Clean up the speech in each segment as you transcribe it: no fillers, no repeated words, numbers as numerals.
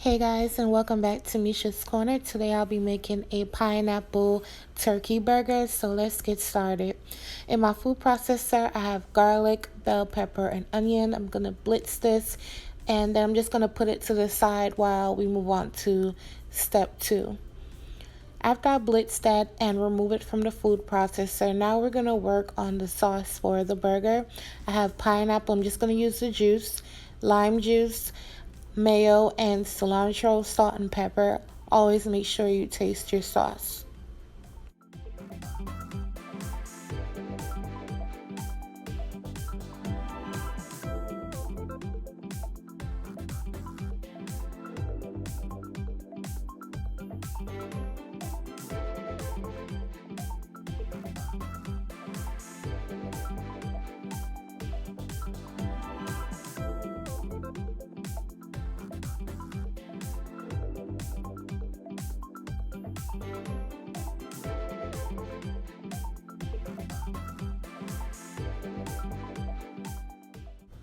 Hey guys, and welcome back to MESHA'S Corner. Today I'll be making a pineapple turkey burger, so let's get started. In my food processor, I have garlic, bell pepper, and onion. I'm going to blitz this, and then I'm just going to put it to the side while we move on to step 2. After I blitz that and remove it from the food processor, now we're going to work on the sauce for the burger. I have pineapple. I'm just going to use the juice, lime juice, mayo, and cilantro, salt, and pepper. Always make sure you taste your sauce.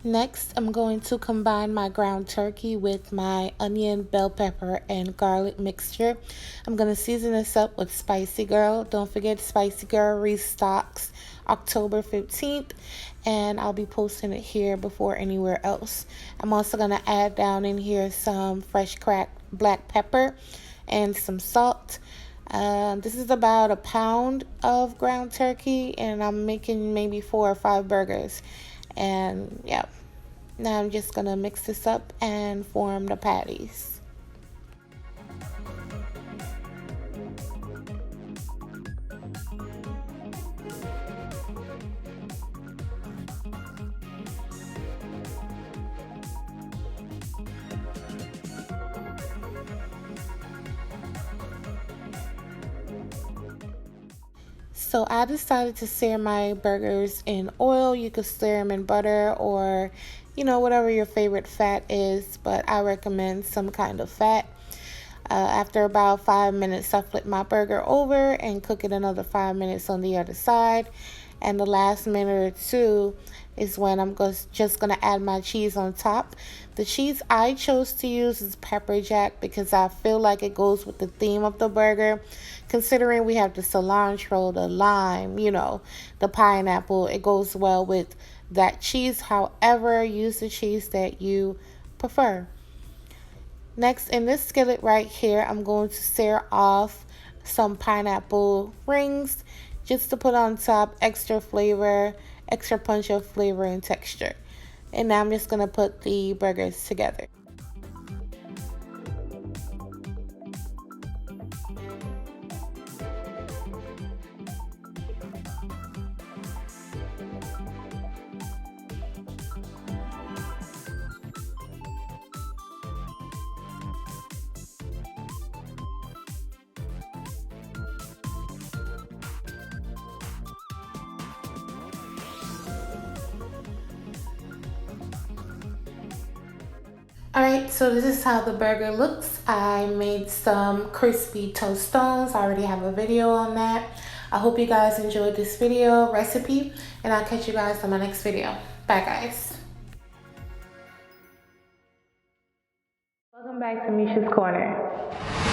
Next, I'm going to combine my ground turkey with my onion, bell pepper, and garlic mixture. I'm going to season this up with Spicy Girl. Don't forget, Spicy Girl restocks October 15th, and I'll be posting it here before anywhere else. I'm also going to add down in here some fresh cracked black pepper and some salt. This is about a pound of ground turkey, and I'm making maybe 4 or 5 burgers. And yeah, now I'm just gonna mix this up and form the patties. So I decided to sear my burgers in oil. You could sear them in butter or, whatever your favorite fat is, but I recommend some kind of fat. After about 5 minutes, I flip my burger over and cook it another 5 minutes on the other side. And the last minute or two is when I'm just going to add my cheese on top. The cheese I chose to use is pepper jack because I feel like it goes with the theme of the burger. Considering we have the cilantro, the lime, the pineapple, it goes well with that cheese. However, use the cheese that you prefer. Next, in this skillet right here, I'm going to sear off some pineapple rings just to put on top, extra flavor, extra punch of flavor and texture. And now I'm just going to put the burgers together. Alright, so this is how the burger looks. I made some crispy tostones. I already have a video on that. I hope you guys enjoyed this video recipe, and I'll catch you guys on my next video. Bye guys. Welcome back to MESHA'S Corner.